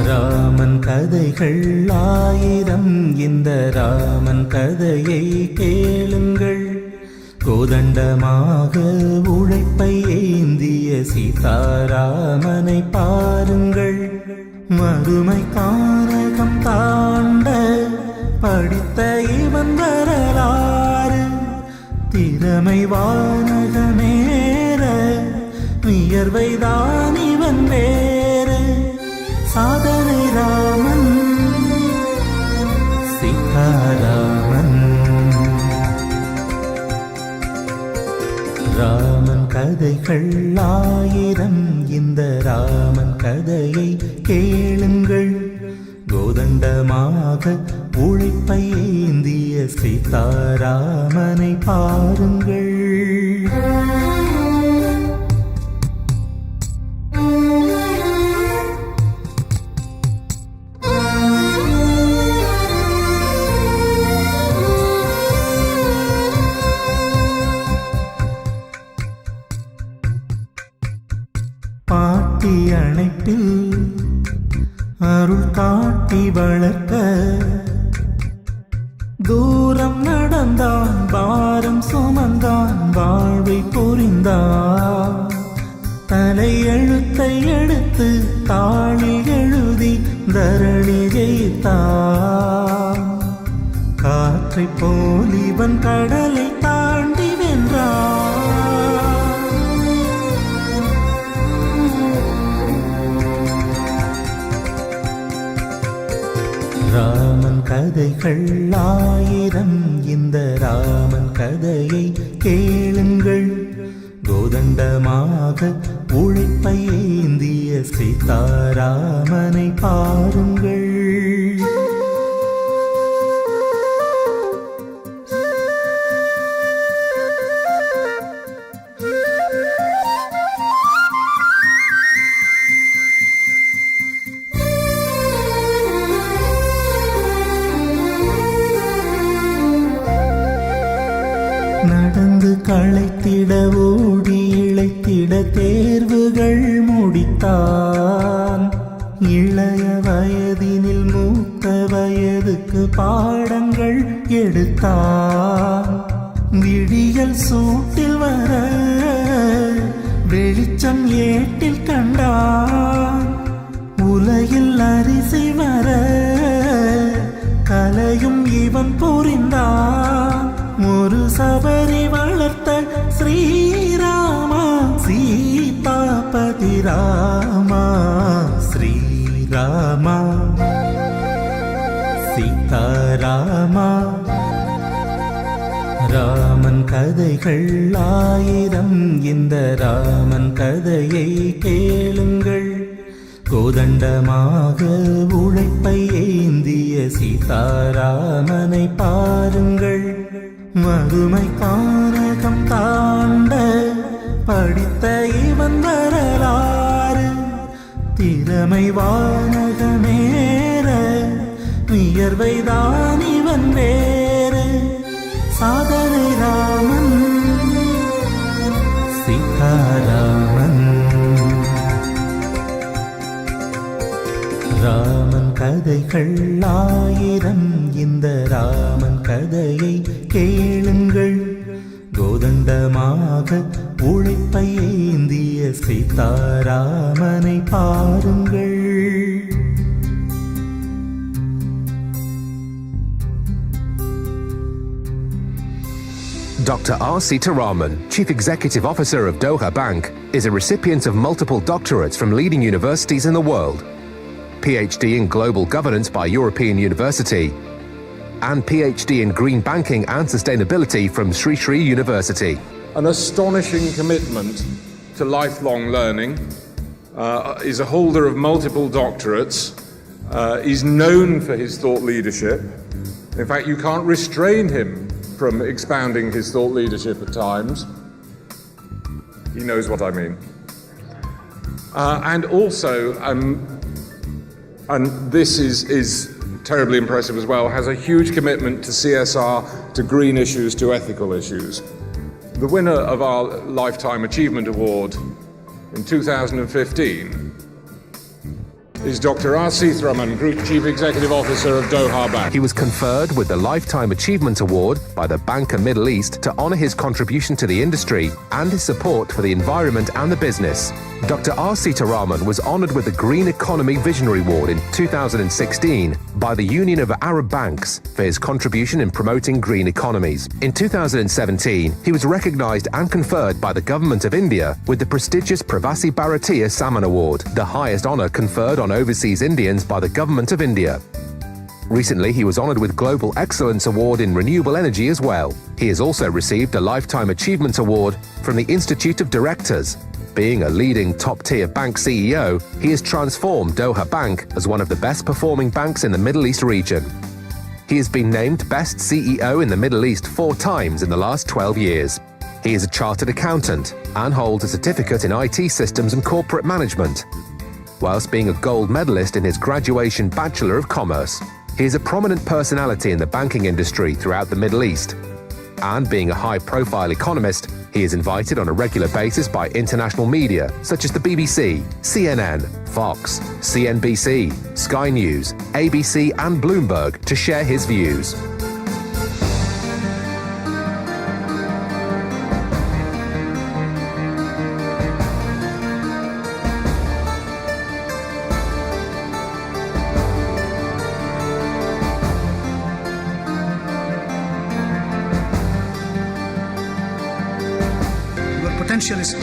ராமன் கதைகள் ஆயிரம், இந்த ராமன் கதையை கேளுங்கள். கோதண்டமாக உழைப்பை ஏந்திய சீதாராமனை பாருங்கள். மறுமை காரகம் தாண்ட படித்த இவன் வரலாறு, திறமை வானகமேற வியர்வைதான் இவன் வேறு. சாதனை ராமன் சீதாராமன். ராமன் கதைகள் ஆயிரம், இந்த ராமன் கதையை கேளுங்கள். கோதண்டமாக உழைப்பை ஏந்திய சீதாராமனை பாருங்கள். பாட்டி அணைப்பில் அருள் காட்டி வளர்க்க, தூரம் நடந்தான் பாரம் சுமந்தான் வாழ்வை புரிந்தான். தலை எழுத்தை எடுத்து தாளில் எழுதி தரணி ஜெயித்தான். காற்றை போல் இவன் கடலை தாண்டி வென்றான். ராமன் கதைகள் ஆயிரம், இந்த ராமன் கதையை கேளுங்கள். கோதண்டமாக உழைப்பை ஏந்திய சீதாராமனை பாருங்கள். நடந்து களைத்திட ஓடி இழைத்திட தேர்வுகள் முடித்தான். இளைய வயதினில் மூத்த வயதுக்கு பாடங்கள் எடுத்தான். விடியல் சூட்டில் வர வெளிச்சம் ஏட்டில் கண்டான். உலகில் அரிசி வர கலையும் இவன் புரிந்தான். ஒரு சபரி வளர்த்த ஸ்ரீராமா சீதாபதி ராமா. ஸ்ரீராமா சீதாராமா. ராமன் கதைகள் ஆயிரம், இந்த ராமன் கதையை கேளுங்கள். கோதண்டமாக உழைப்பை ஏந்திய சீதாராமனை பாருங்கள். மறுமை காரகம் தாண்ட படித்த இவன் வரலாறு, திறமை வானகமேற வியர்வைதான் இவன் வேறு. சாதனை ராமன் சீதாராமன். ராமன் கதைகள் ஆயிரம், இந்த ராமன் கதையை கேளுங்கள். கோதண்டமாக உழைப்பை ஏந்திய சீதாராமனை பாருங்கள். Dr.R.Seetharaman, Chief Executive Officer of Doha Bank, is a recipient of multiple doctorates from leading universities in the world. PhD in Global Governance by European University, and PhD in Green Banking and Sustainability from Sri Sri University. An astonishing commitment to lifelong learning, is a holder of multiple doctorates, is known for his thought leadership. In fact, you can't restrain him from expounding his thought leadership at times. He knows what I mean. And also, and this is terribly impressive as well, has a huge commitment to CSR, to green issues, to ethical issues. The winner of our Lifetime Achievement Award in 2015 is Dr.R.Seetharaman, Group Chief Executive Officer of Doha Bank. He was conferred with the Lifetime Achievement Award by the Bank of Middle East to honor his contribution to the industry and his support for the environment and the business. Dr. Seetharaman was honored with the Green Economy Visionary Award in 2016 by the Union of Arab Banks for his contribution in promoting green economies. In 2017, he was recognized and conferred by the Government of India with the prestigious Pravasi Bharatiya Samman Award, the highest honor conferred on overseas Indians by the Government of India. Recently, he was honored with Global Excellence Award in Renewable Energy as well. He has also received a Lifetime Achievement Award from the Institute of Directors. Being a leading top-tier bank CEO, he has transformed Doha Bank as one of the best-performing banks in the Middle East region. He has been named Best CEO in the Middle East 4 times in the last 12 years. He is a chartered accountant and holds a certificate in IT systems and corporate management, whilst being a gold medalist in his graduation Bachelor of Commerce. He is a prominent personality in the banking industry throughout the Middle East. And being a high-profile economist, he is invited on a regular basis by international media such as the BBC, CNN, Fox, CNBC, Sky News, ABC and Bloomberg to share his views. Potential is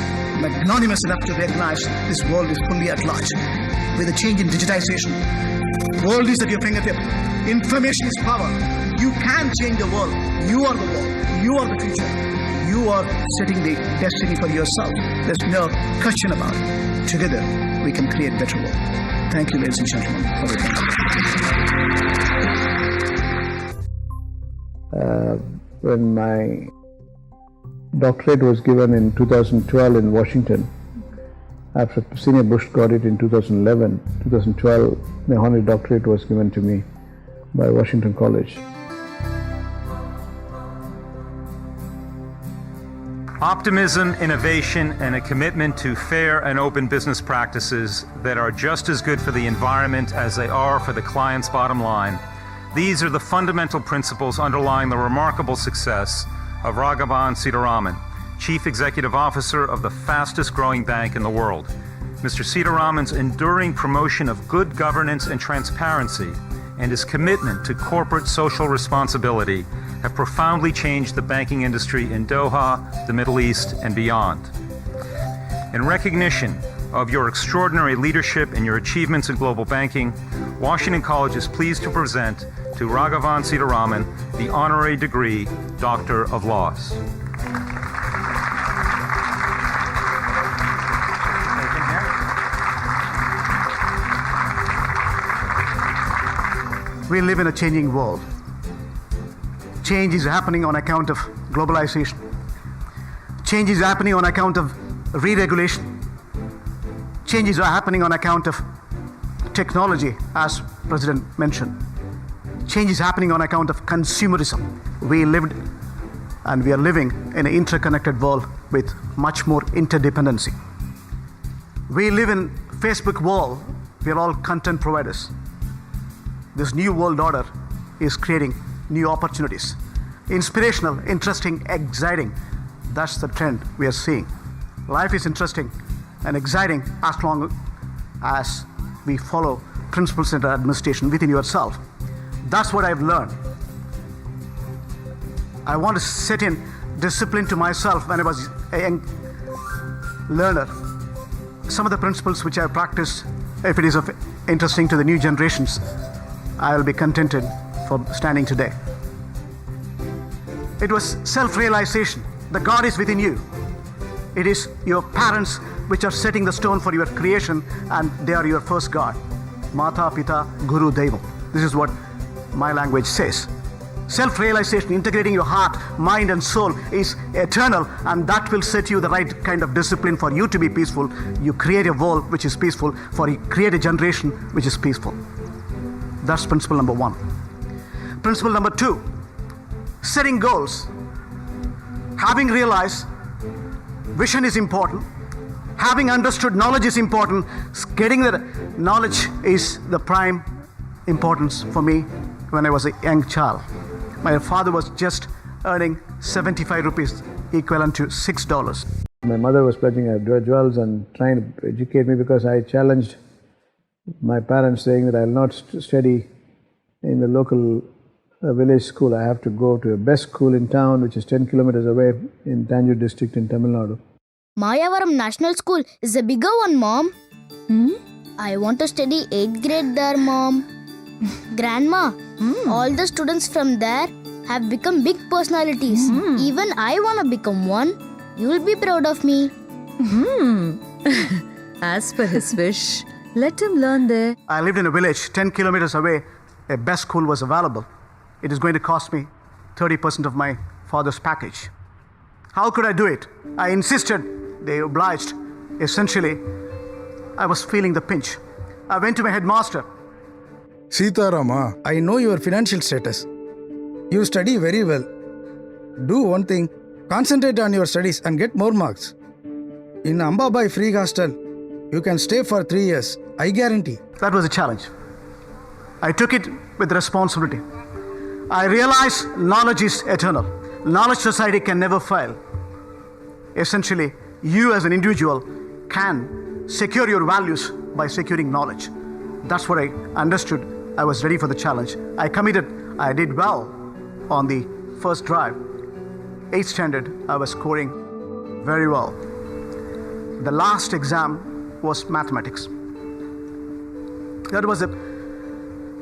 magnanimous enough to recognize this world is fully at large. With the change in digitization, world is at your fingertip. Information is power. You can change the world. You are the world. You are the future. You are setting the destiny for yourself. There's no question about it. Together, we can create better world. Thank you, ladies and gentlemen, for your time. When my doctorate was given in 2012 in Washington, after Senior Bush got it in 2011. 2012, the honorary doctorate was given to me by Washington College. Optimism, innovation, and a commitment to fair and open business practices that are just as good for the environment as they are for the client's bottom line. These are the fundamental principles underlying the remarkable success of Raghavan Seetharaman, Chief Executive Officer of the fastest growing bank in the world. Mr. Seetharaman's enduring promotion of good governance and transparency and his commitment to corporate social responsibility have profoundly changed the banking industry in Doha, the Middle East, and beyond. In recognition of your extraordinary leadership and your achievements in global banking, Washington College is pleased to present to Raghavan Seetharaman the honorary degree Doctor of Laws. We live in a changing world. Change is happening on account of globalization. Change is happening on account of re-regulation. Changes are happening on account of technology, as President mentioned. Change is happening on account of consumerism. We lived and we are living in an interconnected world with much more interdependency. We live in Facebook world. We are all content providers. This new world order is creating new opportunities. Inspirational, interesting, exciting. That's the trend we are seeing. Life is interesting and exciting as long as we follow principle-centered administration within yourself. That's what I've learned. I want to set in discipline to myself when I was a young learner. Some of the principles which I've practiced, if it is of interesting to the new generations, I will be contented for standing today. It was self-realization. The God is within you. It is your parents which are setting the stone for your creation, and they are your first God. Mata, Pita, Guru, Devam. This is what my language says. Self-realization, integrating your heart, mind and soul is eternal, and that will set you the right kind of discipline for you to be peaceful. You create a world which is peaceful, for you create a generation which is peaceful. That's principle number 1. Principle number 2, setting goals. Having realized vision is important, having understood knowledge is important, getting the knowledge is the prime importance for me when I was a young child. My father was just earning 75 rupees, equivalent to $6. My mother was pledging her jewels and trying to educate me because I challenged my parents, saying that I will not study in the local village school. I have to go to a best school in town, which is 10 kilometers away in Tanjore district in Tamil Nadu. Mayavaram National School is a bigger one, Mom. I want to study 8th grade there, Mom. Grandma, all the students from there have become big personalities. Even I want to become one. You will be proud of me. As per his wish, let him learn there. I lived in a village 10 kilometers away. A best school was available. It is going to cost me 30% of my father's package. How could I do it? I insisted. They obliged. Essentially, I was feeling the pinch. I went to my headmaster. Seetharama, I know your financial status. You study very well. Do one thing, concentrate on your studies and get more marks. In Ambabai Free Hostel, you can stay for 3 years. I guarantee. That was a challenge. I took it with responsibility. I realized knowledge is eternal. Knowledge society can never fail. Essentially, you as an individual can secure your values by securing knowledge. That's what I understood. I was ready for the challenge. I committed. I did well on the first drive. 8th standard, I was scoring very well. The last exam was mathematics. That was a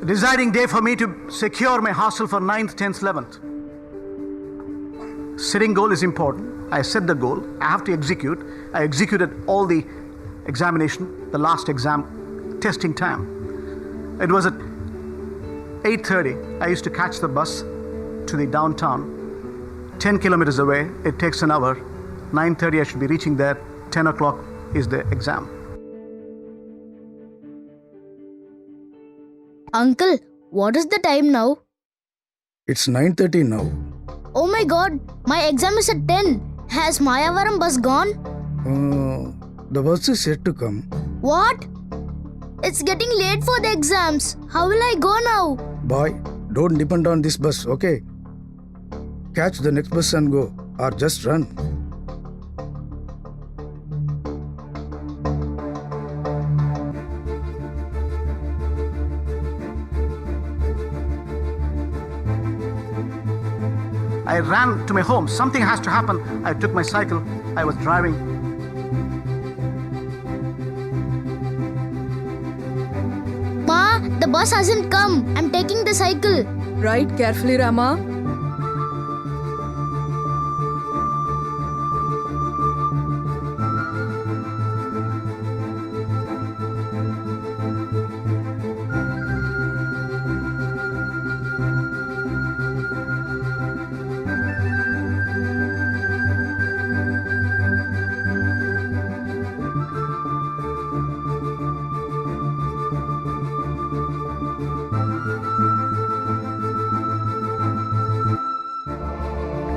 deciding day for me to secure my hostel for 9th, 10th, 11th. Setting goal is important. I set the goal. I have to execute. I executed all the examination, the last exam, testing time. It was at 8:30. I used to catch the bus to the downtown, 10 kilometers away. It takes an hour. 9:30 I should be reaching there. 10 o'clock is the exam. Uncle, what is the time now? It's 9:30 now. Oh my God, my exam is at 10. Has Mayavaram bus gone? The bus is yet to come. What? It's getting late for the exams. How will I go now? Boy, don't depend on this bus, okay? Catch the next bus and go, or just run. I ran to my home. Something has to happen. I took my cycle. I was driving. Ma, the bus hasn't come. I'm taking the cycle. Ride carefully, Rama.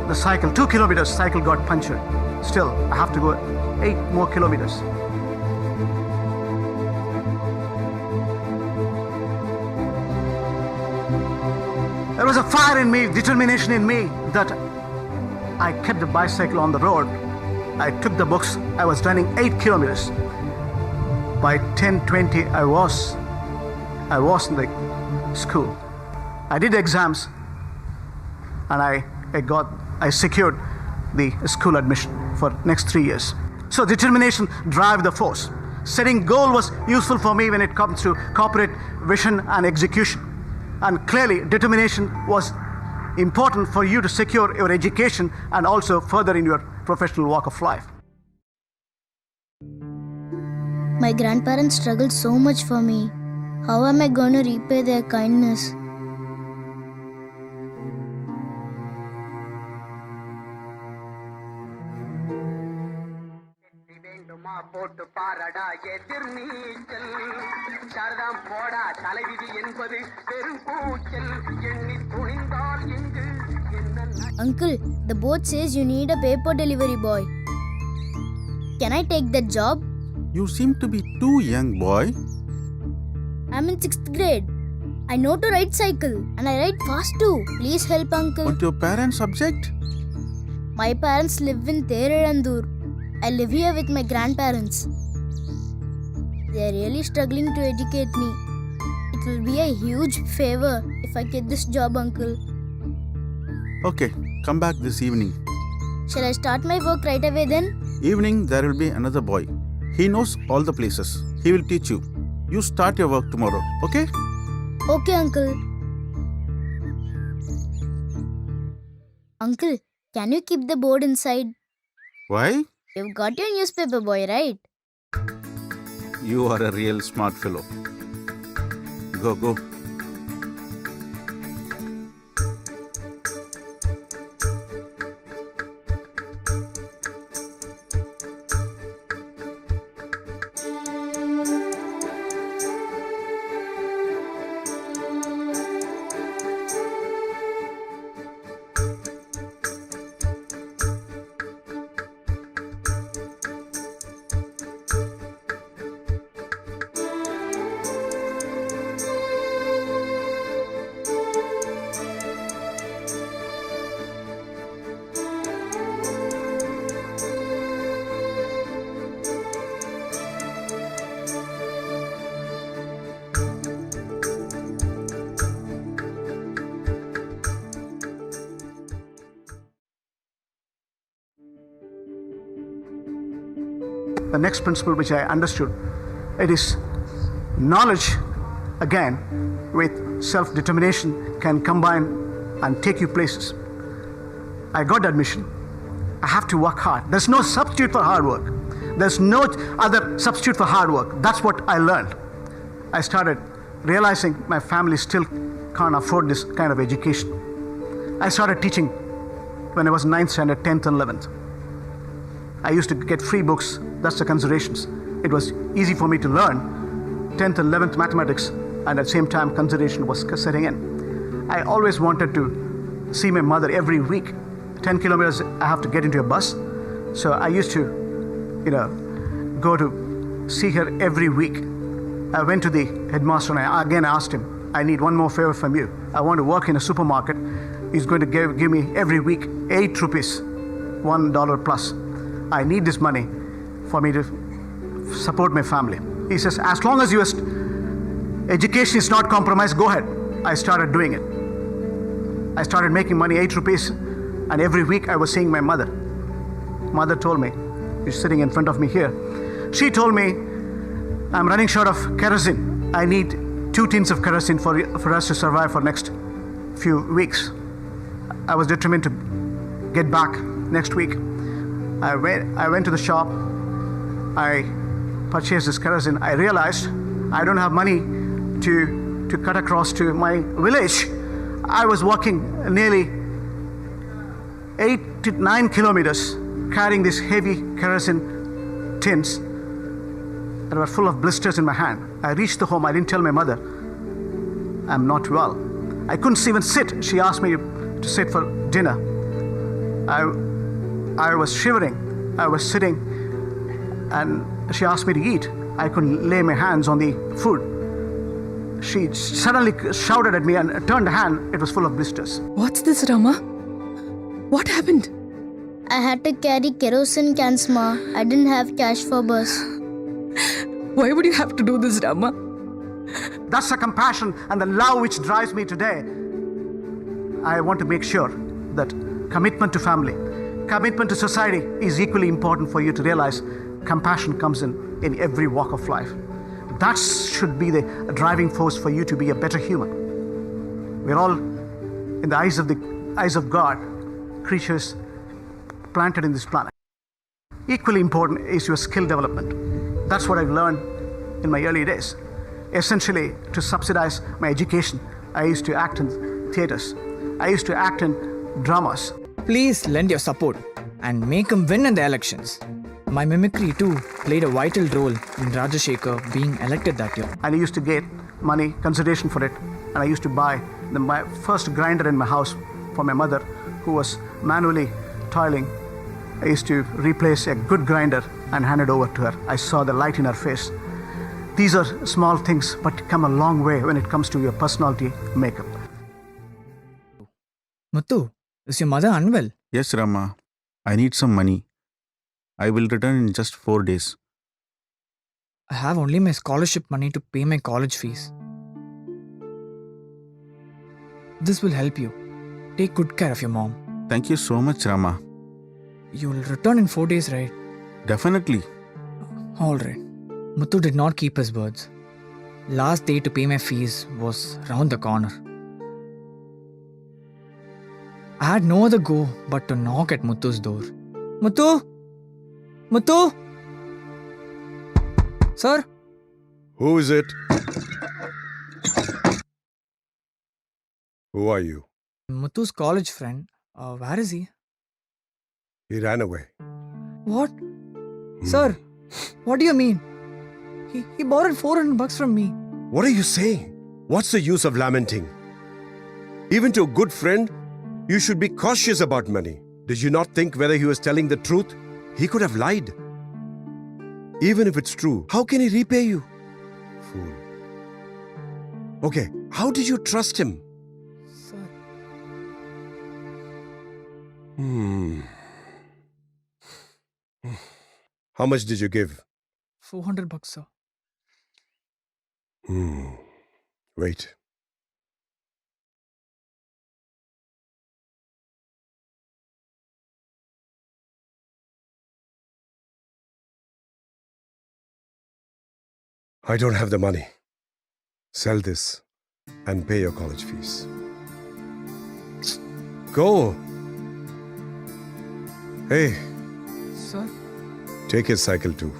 The cycle, 2 kilometers, cycle got punctured. Still, I have to go 8 more kilometers. There was a fire in me, determination in me, that I kept the bicycle on the road. I took the books. I was running 8 kilometers. By 10:20, I was in the school. I did exams, and I secured the school admission for next 3 years. So determination drive the force. Setting goal was useful for me when it comes to corporate vision and execution. And clearly, determination was important for you to secure your education and also further in your professional walk of life. My grandparents struggled so much for me. How am I going to repay their kindness? போட்டு பாரடா எதிர் நீச்சல் சாரதாம் போடா தலைவிதி என்பது பெரும் கூச்சல் எண்ணி துணிந்தால் இங்கு Uncle, the board says you need a paper delivery boy. Can I take that job? You seem to be too young, boy. I'm in 6th grade. I know to ride cycle and I ride fast too. Please help, Uncle. What your parents object? My parents live in Thererandur. I live here with my grandparents. They are really struggling to educate me. It will be a huge favor if I get this job, Uncle. Okay, come back this evening. Shall I start my work right away then? Evening, there will be another boy. He knows all the places. He will teach you. You start your work tomorrow, okay? Okay, Uncle. Uncle, can you keep the board inside? Why? You've got your newspaper boy, right? You are a real smart fellow. Go. The next principle which I understood, it is knowledge again with self-determination can combine and take you places. I got admission. I have to work hard. There's no substitute for hard work. There's no other substitute for hard work. That's what I learned. I started realizing my family still can't afford this kind of education. I started teaching when I was 9th standard, 10th and 11th. I used to get free books. That's the considerations. It was easy for me to learn 10th and 11th mathematics, and at the same time consideration was setting in. I always wanted to see my mother every week. 10 kilometers I have to get into a bus. So I used to, go to see her every week. I went to the headmaster and I again asked him, I need one more favor from you. I want to work in a supermarket. He's going to give me every week 8 rupees, $1 plus. I need this money for me to support my family. He says, as long as your education is not compromised, go ahead. I started doing it. I started making money, 8 rupees, and every week I was seeing my mother. Mother told me, she's sitting in front of me here. She told me, I'm running short of kerosene. I need 2 tins of kerosene for us to survive for next few weeks. I was determined to get back next week. I went to the shop. I purchased this kerosene. I realized I don't have money to cut across to my village. I was walking nearly 8 to 9 kilometers carrying these heavy kerosene tins that were full of blisters in my hand. I reached the home. I didn't tell my mother I'm not well. I couldn't even sit. She asked me to sit for dinner. I was shivering. I was sitting and she asked me to eat. I couldn't lay my hands on the food. She suddenly shouted at me and turned the hand. It was full of blisters. What's this, Rama? What happened? I had to carry kerosene cans, Ma. I didn't have cash for bus. Why would you have to do this, Rama? That's the compassion and the love which drives me today. I want to make sure that commitment to family, commitment to society is equally important for you to realize compassion comes in in every walk of life. That should be the driving force for you to be a better human. We're all, in the eyes of God, creatures planted in this planet. Equally important is your skill development. That's what I've learned in my early days. Essentially, to subsidize my education, I used to act in theaters. I used to act in dramas. Please lend your support and make him win in the elections. My mimicry too played a vital role in Rajashekhar being elected that year. And I used to get money, consideration for it, and I used to buy my first grinder in my house for my mother, who was manually toiling. I used to replace a good grinder and hand it over to her. I saw the light in her face. These are small things, but come a long way when it comes to your personality makeup. Muthu, is your mother unwell? Yes, Rama. I need some money. I will return in just 4 days. I have only my scholarship money to pay my college fees. This will help you. Take good care of your mom. Thank you so much, Rama. You will return in 4 days, right? Definitely. Alright. Muthu did not keep his words. Last day to pay my fees was round the corner. I had no other go but to knock at Muthu's door. Muthu! Muthu! Sir? Who is it? Who are you? Muthu's college friend. Where is he? He ran away. What? Sir, what do you mean? He borrowed $400 from me. What are you saying? What's the use of lamenting? Even to a good friend, you should be cautious about money. Did you not think whether he was telling the truth? He could have lied. Even if it's true, how can he repay you? Fool. Okay, how did you trust him? Sir. How much did you give? $400, sir. Wait. I don't have the money. Sell this and pay your college fees. Go. Hey, Sir? take his cycle too.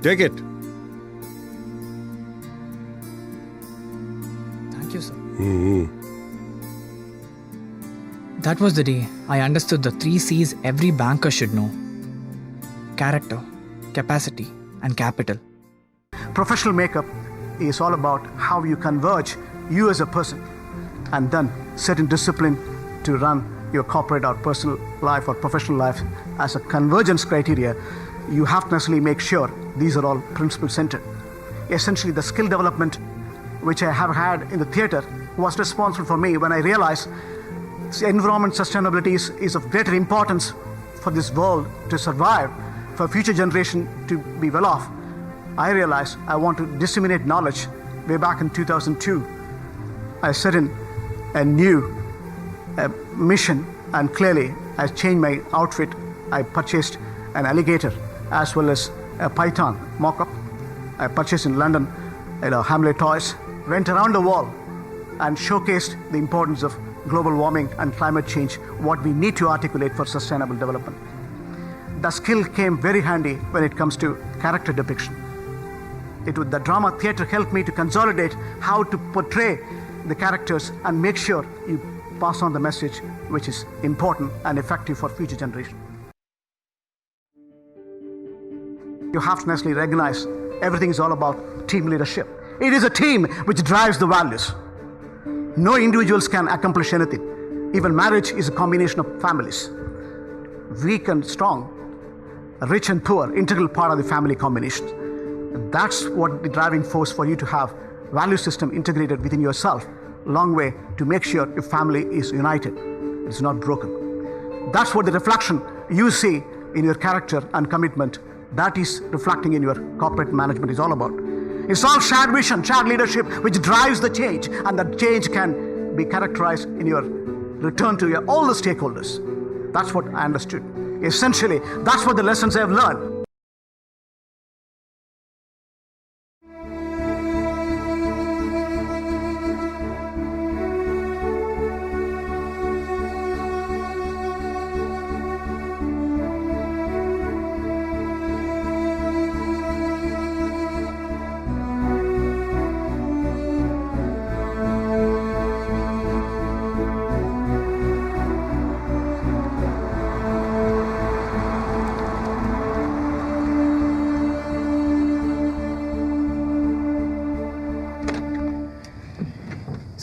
Take it. Thank you, sir. That was the day I understood the 3 C's every banker should know. Character, capacity, and capital. Professional makeup is all about how you converge you as a person and then set in discipline to run your corporate or personal life or professional life as a convergence criteria. You have to necessarily make sure these are all principle centered. Essentially, the skill development which I have had in the theater was responsible for me when I realized environment sustainability is of greater importance for this world to survive, for future generation to be well off. I realized I want to disseminate knowledge. Way back in 2002, I set in a new mission, and clearly I changed my outfit. I purchased an alligator as well as a python mock-up. I purchased in London, Hamlet toys, went around the world and showcased the importance of global warming and climate change, what we need to articulate for sustainable development. The skill came very handy when it comes to character depiction. The drama theatre helped me to consolidate how to portray the characters and make sure you pass on the message which is important and effective for future generation. You have to necessarily recognize everything is all about team leadership. It is a team which drives the values. No individuals can accomplish anything. Even marriage is a combination of families. Weak and strong, rich and poor, integral part of the family combination. That's what the driving force for you to have value system integrated within yourself. Long way to make sure your family is united. It's not broken. That's what the reflection you see in your character and commitment, that is reflecting in your corporate management is all about. It's all shared vision, shared leadership, which drives the change, and that change can be characterized in your return to all the stakeholders. That's what I understood. Essentially, that's what the lessons I have learned.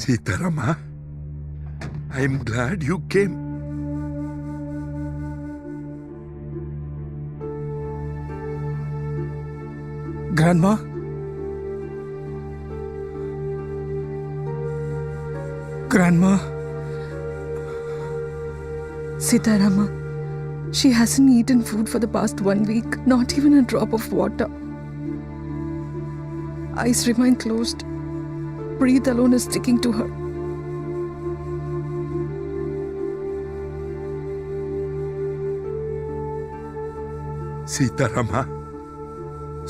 Seetharama, I'm glad you came. Grandma? Grandma? Seetharama, she hasn't eaten food for the past 1 week, not even a drop of water. Eyes remain closed. Breath alone is sticking to her. Seetharama,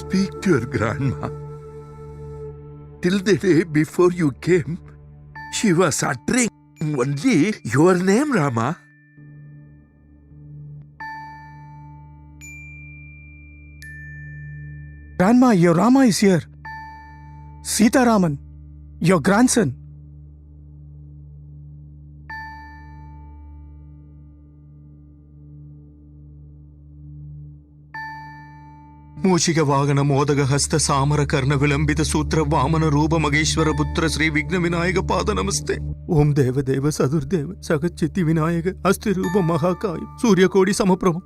speak to your grandma. Till the day before you came, she was uttering only your name, Rama. Grandma, your Rama is here. Seetharaman, your grandson. ಮೂಷಿಕ ವಾಹನ ಮೋದಕ ಹಸ್ತ ಸಾಮರ ಕರ್ಣ ವಿಳಂಬಿತ ಸೂತ್ರ ವಾಮನ ರೂಪ ಮಗೇಶ್ವರ ಪುತ್ರ ಶ್ರೀ ವಿಘ್ನ ವಿನಾಯಕ ಪಾದ ನಮಸ್ತೆ. ಓಂ ದೇವ ದೇವ ಸದುರ್ದೇವ ಸಗಚ್ಚಿತಿ ವಿನಾಯಕ ಅಸ್ಥಿ ರೂಪ ಮಹಾಕಾಯ ಸೂರ್ಯಕೋಡಿ ಸಮಪ್ರಭ.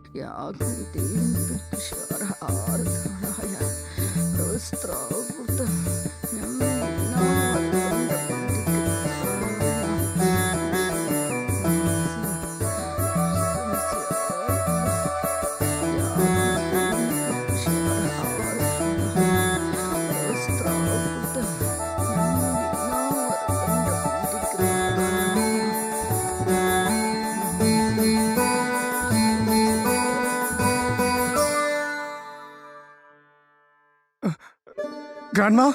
Grandma?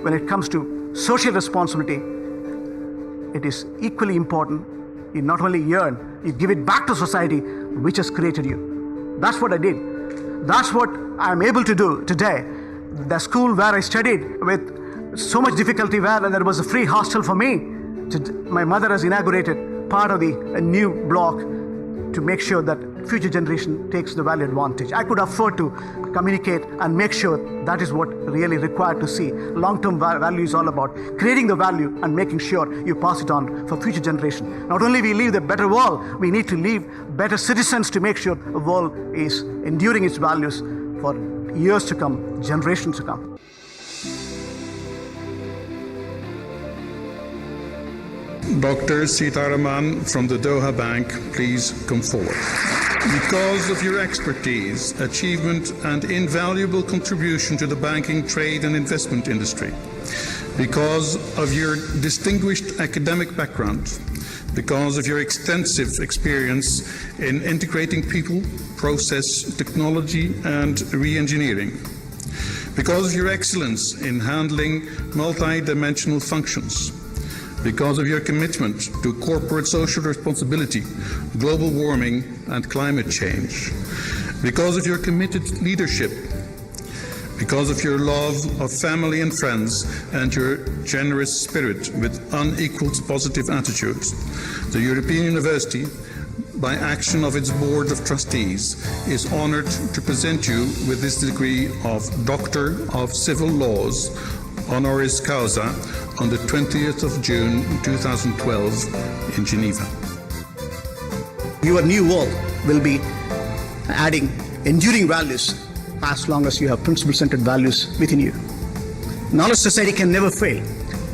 When it comes to social responsibility, it is equally important. You not only earn, you give it back to society which has created you. That's what I did. That's what I'm able to do today. The school where I studied with so much difficulty, where there was a free hostel for me, my mother has inaugurated part of the new block to make sure that future generation takes the value advantage. I could afford to communicate and make sure that is what really required to see. Long-term value is all about creating the value and making sure you pass it on for future generation. Not only we leave the better world, we need to leave better citizens to make sure the world is enduring its values for years to come, generations to come. Dr.R.Seetharaman from the Doha Bank, please come forward. Because of your expertise, achievement and invaluable contribution to the banking, trade and investment industry, because of your distinguished academic background, because of your extensive experience in integrating people, process, technology and re-engineering, because of your excellence in handling multi-dimensional functions, because of your commitment to corporate social responsibility, global warming and climate change, because of your committed leadership, because of your love of family and friends and your generous spirit with unequaled positive attitudes, the European University, by action of its Board of Trustees, is honored to present you with this degree of Doctor of Civil Laws, honoris causa, on the 20th of June 2012 in Geneva. Your new world will be adding enduring values as long as you have principle-centered values within you. Knowledge society can never fail.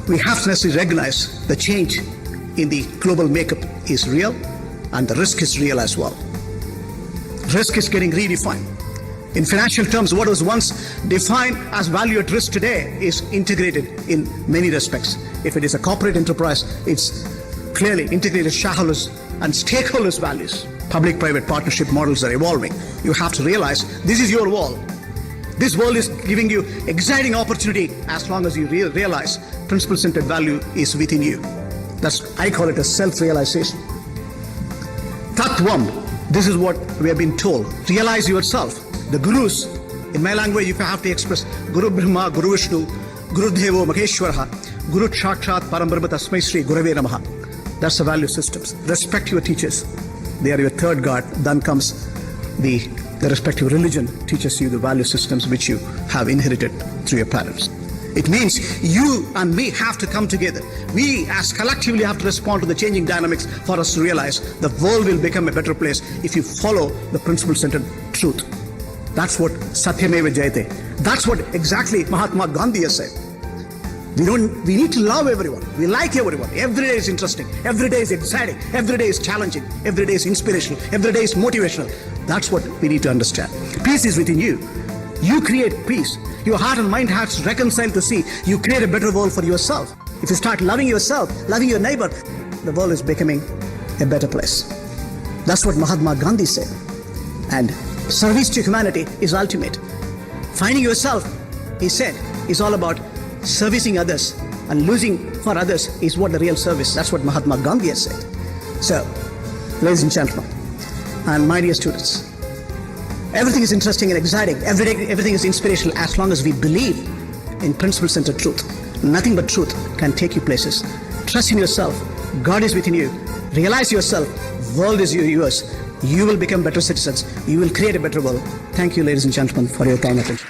We have to necessarily recognize the change in the global makeup is real and the risk is real as well. Risk is getting redefined. In financial terms, what was once defined as value at risk today is integrated in many respects. If it is a corporate enterprise, it's clearly integrated shareholders and stakeholders' values. Public-private partnership models are evolving. You have to realize this is your world. This world is giving you exciting opportunity as long as you realize principle-centered value is within you. I call it a self-realization. Tattvam, this is what we have been told. Realize yourself. The gurus, in my language, you have to express Guru Brahma, Guru Vishnu, Guru Devo Maheshwaraha, Guru Sakshat Parambrahma Tasmai Shri Gurave Namaha. That's the value systems. Respect your teachers. They are your third guard. Then comes the respective religion teaches you the value systems which you have inherited through your parents. It means you and me have to come together. We as collectively have to respond to the changing dynamics for us to realize the world will become a better place if you follow the principle-centered truth. That's what Satyameva Jayate. That's what exactly Mahatma Gandhi has said. We need to love everyone. We like everyone. Every day is interesting. Every day is exciting. Every day is challenging. Every day is inspirational. Every day is motivational. That's what we need to understand. Peace is within you. You create peace. Your heart and mind has to reconcile to see you create a better world for yourself. If you start loving yourself, loving your neighbor, the world is becoming a better place. That's what Mahatma Gandhi said. And service to humanity is ultimate. Finding yourself, he said, is all about servicing others, and losing for others is what the real service. That's what Mahatma Gandhi has said. So, ladies and gentlemen, and my dear students, everything is interesting and exciting. Everything is inspirational as long as we believe in principle-centered truth. Nothing but truth can take you places. Trust in yourself. God is within you. Realize yourself. World is yours. You will become better citizens. You will create a better world. Thank you, ladies and gentlemen, for your kind attention.